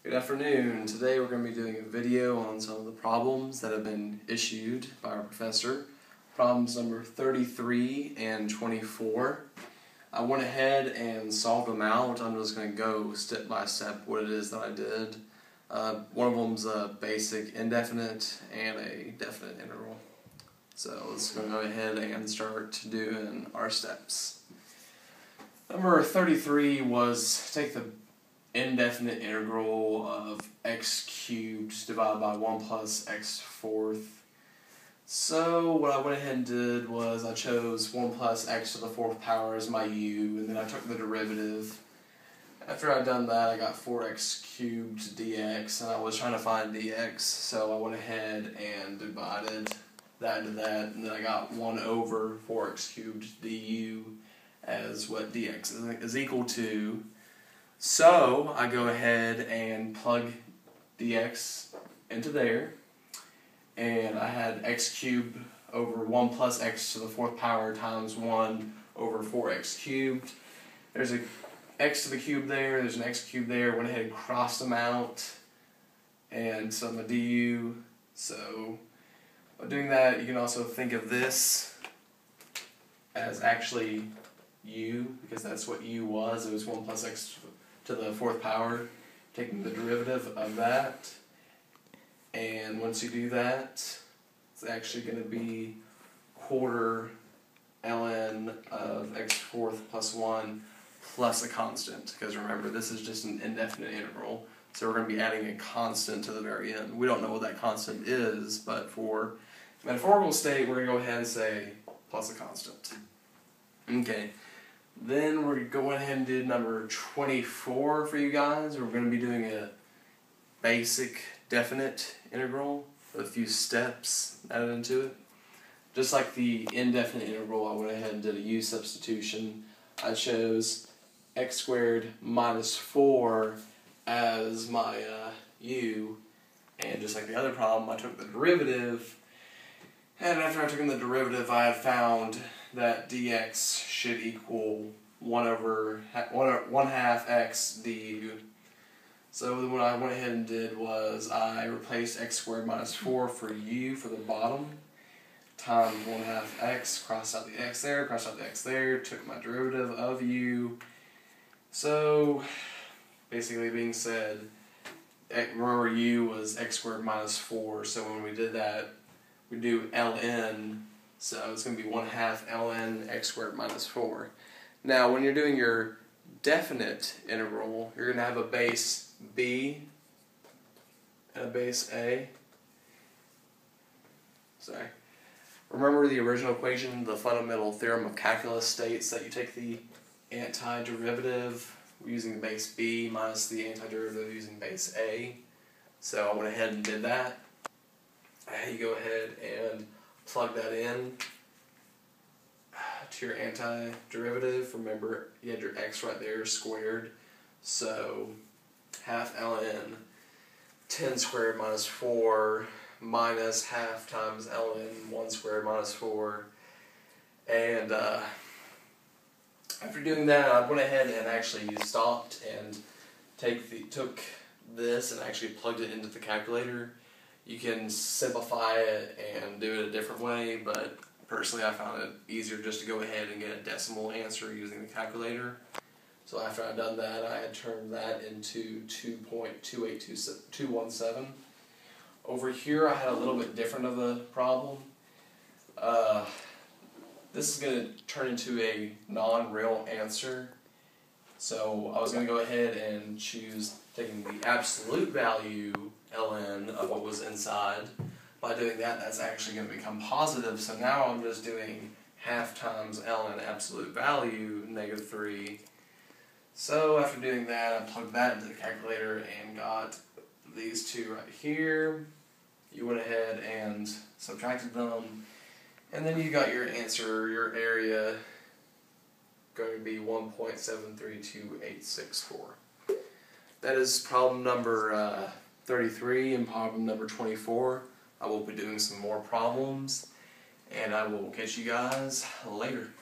Good afternoon. Today we're going to be doing a video on some of the problems that have been issued by our professor. Problems number 33 and 24. I went ahead and solved them out. I'm just going to go step by step what it is that I did. One of them's a basic indefinite and a definite integral. So let's go ahead and start doing our steps. Number 33 was take the indefinite integral of x cubed divided by 1 plus x fourth. So what I went ahead and did was I chose 1 plus x to the fourth power as my u, and then I took the derivative. After I'd done that, I got 4x cubed dx, and I was trying to find dx, so I went ahead and divided that into that, and then I got 1 over 4x cubed du as what dx is equal to. So I go ahead and plug dx into there, and I had x cubed over 1 plus x to the fourth power times 1 over 4x cubed. There's a x to the cube there, there's an x cubed there, went ahead and crossed them out, and so my du. So by doing that, you can also think of this as actually u, because that's what u was. It was 1 plus x to the fourth power, taking the derivative of that, and once you do that, it's actually going to be quarter ln of x fourth plus 1 plus a constant, because remember, this is just an indefinite integral, so we're going to be adding a constant to the very end. We don't know what that constant is, but for metaphorical state, we're going to go ahead and say plus a constant. Okay. Then we're going ahead and do number 24 for you guys. We're going to be doing a basic definite integral with a few steps added into it. Just like the indefinite integral, I went ahead and did a u substitution. I chose x squared minus 4 as my u, and just like the other problem, I took the derivative, and after I took the derivative, I had found that dx should equal 1 half x du. So what I went ahead and did was I replaced x squared minus 4 for u for the bottom, times 1 half x, crossed out the x there, crossed out the x there, took my derivative of u. So basically being said, remember u was x squared minus 4, so when we did that, we do ln. So it's going to be 1 half ln x squared minus 4. Now, when you're doing your definite integral, you're going to have a base b and a base a. Sorry. Remember the original equation, the fundamental theorem of calculus states that you take the antiderivative using base b minus the antiderivative using base a. So I went ahead and did that. You go ahead and plug that in to your antiderivative. Remember, you had your x right there squared, so half ln 10 squared minus 4 minus half times ln 1 squared minus 4. And after doing that, I went ahead and actually stopped and took this and actually plugged it into the calculator. You can simplify it and do it a different way, but personally I found it easier just to go ahead and get a decimal answer using the calculator. So after I'd done that, I had turned that into 2.28217. Over here I had a little bit different of a problem. This is going to turn into a non-real answer. So I was going to go ahead and choose taking the absolute value ln of what was inside. By doing that, that's actually going to become positive, so now I'm just doing half times ln absolute value, negative 3. So after doing that, I plugged that into the calculator and got these two right here. You went ahead and subtracted them, and then you got your answer, your area, going to be 1.732864. That is problem number 33 and problem number 24. I will be doing some more problems, and I will catch you guys later.